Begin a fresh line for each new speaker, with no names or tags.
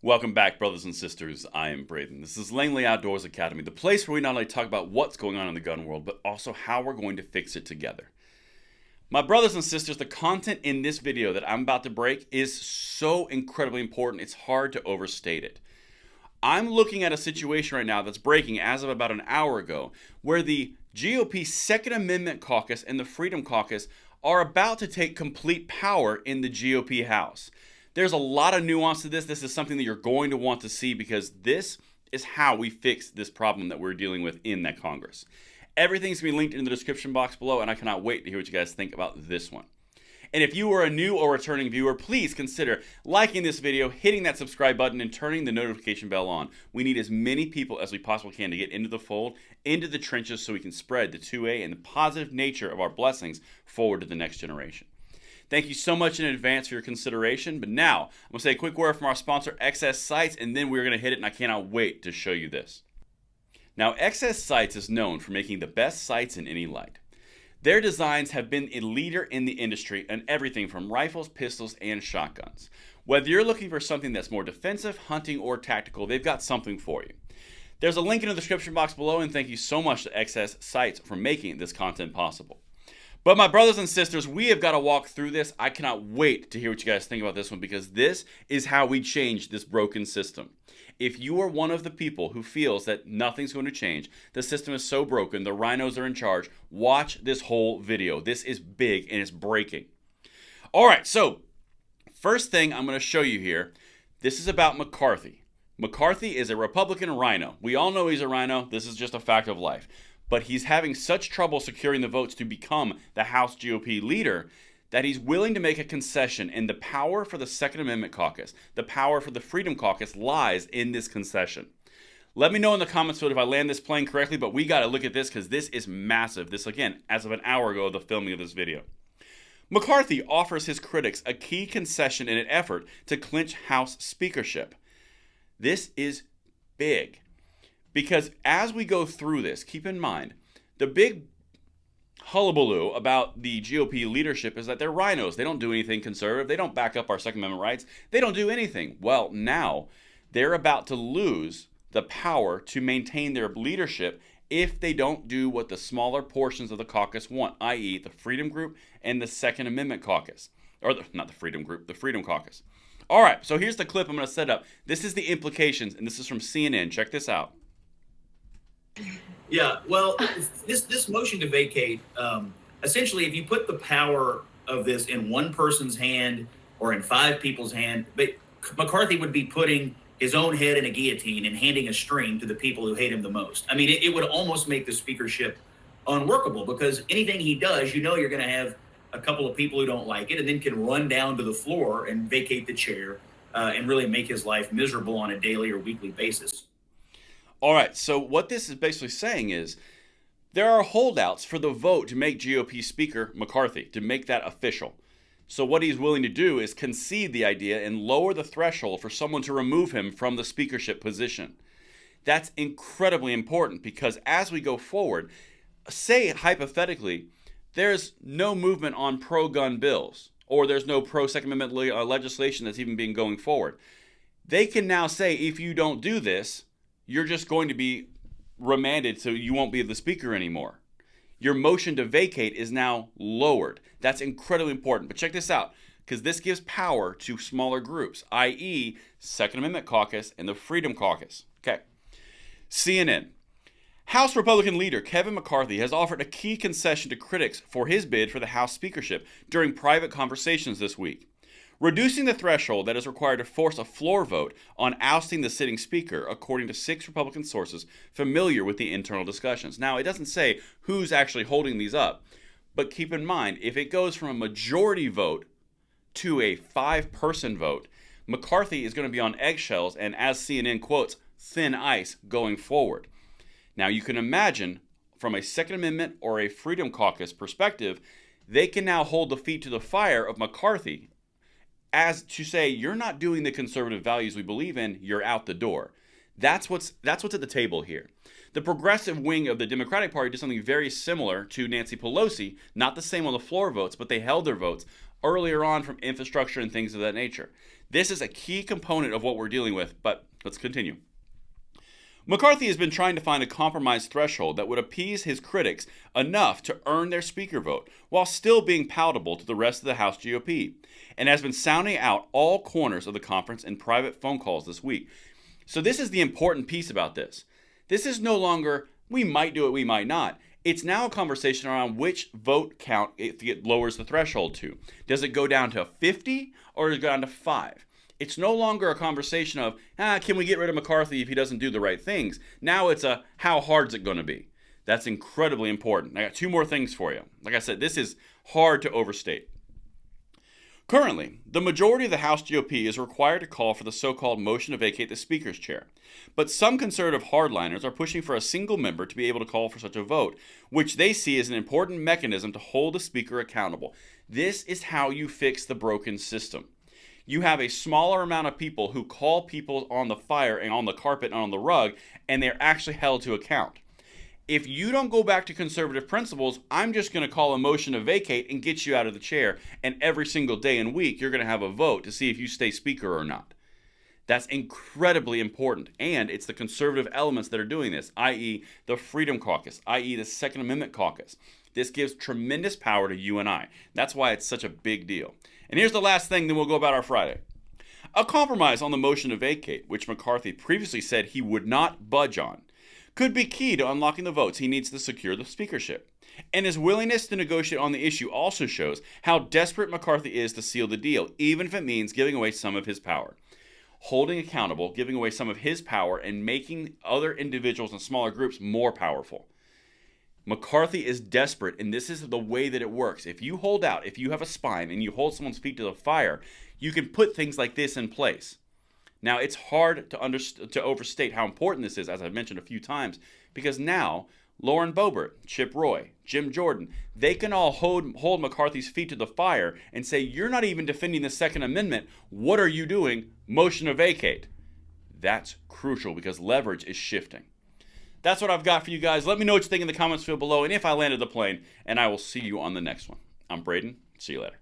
Welcome back, brothers and sisters. I am Braden. This is Langley Outdoors Academy, the place where we not only talk about what's going on in the gun world, but also how we're going to fix it together. My brothers and sisters, the content in this video that I'm about to break is so incredibly important, it's hard to overstate it. I'm looking at a situation right now that's breaking as of about an hour ago, where the GOP Second Amendment Caucus and the Freedom Caucus are about to take complete power in the GOP House. There's a lot of nuance to this. This is something that you're going to want to see because this is how we fix this problem that we're dealing with in that Congress. Everything's going to be linked in the description box below, and I cannot wait to hear what you guys think about this one. And if you are a new or returning viewer, please consider liking this video, hitting that subscribe button, and turning the notification bell on. We need as many people as we possibly can to get into the fold, into the trenches, so we can spread the 2A and the positive nature of our blessings forward to the next generation. Thank you so much in advance for your consideration. But now, I'm going to say a quick word from our sponsor, XS Sights, and then we're going to hit it, and I cannot wait to show you this. Now, XS Sights is known for making the best sights in any light. Their designs have been a leader in the industry in everything from rifles, pistols, and shotguns. Whether you're looking for something that's more defensive, hunting, or tactical, they've got something for you. There's a link in the description box below, and thank you so much to XS Sights for making this content possible. But my brothers and sisters, we have got to walk through this. I cannot wait to hear what you guys think about this one because this is how we change this broken system. If you are one of the people who feels that nothing's going to change, the system is so broken, the RINOs are in charge, watch this whole video. This is big and it's breaking. All right, so first thing I'm going to show you here, this is about McCarthy. McCarthy is a Republican RINO. We all know he's a RINO. This is just a fact of life. But he's having such trouble securing the votes to become the House GOP leader that he's willing to make a concession, and the power for the Second Amendment Caucus, the power for the Freedom Caucus lies in this concession. Let me know in the comments if I land this plane correctly, but we got to look at this because this is massive. This, again, as of an hour ago, the filming of this video. McCarthy offers his critics a key concession in an effort to clinch House speakership. This is big. Because as we go through this, keep in mind, the big hullabaloo about the GOP leadership is that they're RINOs. They don't do anything conservative. They don't back up our Second Amendment rights. They don't do anything. Well, now they're about to lose the power to maintain their leadership if they don't do what the smaller portions of the caucus want, i.e. the Freedom Group and the Second Amendment Caucus. Not the Freedom Group, the Freedom Caucus. All right, so here's the clip I'm going to set up. This is the implications, and this is from CNN. Check this out.
Yeah, well, this motion to vacate, essentially, if you put the power of this in one person's hand or in five people's hand, but McCarthy would be putting his own head in a guillotine and handing a string to the people who hate him the most. I mean, it would almost make the speakership unworkable because anything he does, you know, you're going to have a couple of people who don't like it and then can run down to the floor and vacate the chair and really make his life miserable on a daily or weekly basis.
All right, so what this is basically saying is there are holdouts for the vote to make GOP Speaker McCarthy, to make that official. So what he's willing to do is concede the idea and lower the threshold for someone to remove him from the speakership position. That's incredibly important because as we go forward, say hypothetically, there's no movement on pro-gun bills or there's no pro-Second Amendment legislation that's even being going forward. They can now say, if you don't do this, you're just going to be remanded so you won't be the speaker anymore. Your motion to vacate is now lowered. That's incredibly important. But check this out, because this gives power to smaller groups, i.e. Second Amendment Caucus and the Freedom Caucus. Okay. CNN. House Republican leader Kevin McCarthy has offered a key concession to critics for his bid for the House speakership during private conversations this week. Reducing the threshold that is required to force a floor vote on ousting the sitting speaker, according to 6 Republican sources familiar with the internal discussions. Now, it doesn't say who's actually holding these up, but keep in mind, if it goes from a majority vote to a 5-person vote, McCarthy is going to be on eggshells and, as CNN quotes, thin ice going forward. Now, you can imagine, from a Second Amendment or a Freedom Caucus perspective, they can now hold the feet to the fire of McCarthy as to say, you're not doing the conservative values we believe in, you're out the door. That's what's at the table here. The progressive wing of the Democratic Party did something very similar to Nancy Pelosi, not the same on the floor votes, but they held their votes earlier on from infrastructure and things of that nature. This is a key component of what we're dealing with, but let's continue. McCarthy has been trying to find a compromise threshold that would appease his critics enough to earn their speaker vote while still being palatable to the rest of the House GOP, and has been sounding out all corners of the conference in private phone calls this week. So this is the important piece about this. This is no longer, we might do it, we might not. It's now a conversation around which vote count it lowers the threshold to. Does it go down to 50 or does it go down to 5? It's no longer a conversation of, can we get rid of McCarthy if he doesn't do the right things? Now it's a, how hard is it going to be? That's incredibly important. I got 2 more things for you. Like I said, this is hard to overstate. Currently, the majority of the House GOP is required to call for the so-called motion to vacate the Speaker's chair. But some conservative hardliners are pushing for a single member to be able to call for such a vote, which they see as an important mechanism to hold the Speaker accountable. This is how you fix the broken system. You have a smaller amount of people who call people on the fire and on the carpet and on the rug, and they're actually held to account. If you don't go back to conservative principles, I'm just going to call a motion to vacate and get you out of the chair, and every single day and week you're going to have a vote to see if you stay Speaker or not. That's incredibly important, and it's the conservative elements that are doing this, i.e. the Freedom Caucus, i.e. the Second Amendment Caucus. This gives tremendous power to you and I. That's why it's such a big deal. And here's the last thing, then we'll go about our Friday. A compromise on the motion to vacate, which McCarthy previously said he would not budge on, could be key to unlocking the votes he needs to secure the speakership. And his willingness to negotiate on the issue also shows how desperate McCarthy is to seal the deal, even if it means giving away some of his power. Holding accountable, giving away some of his power, and making other individuals and smaller groups more powerful. McCarthy is desperate, and this is the way that it works. If you hold out, if you have a spine, and you hold someone's feet to the fire, you can put things like this in place. Now, it's hard to overstate how important this is, as I've mentioned a few times, because now Lauren Boebert, Chip Roy, Jim Jordan, they can all hold McCarthy's feet to the fire and say, you're not even defending the Second Amendment. What are you doing? Motion to vacate. That's crucial because leverage is shifting. That's what I've got for you guys. Let me know what you think in the comments field below and if I landed the plane, and I will see you on the next one. I'm Braden. See you later.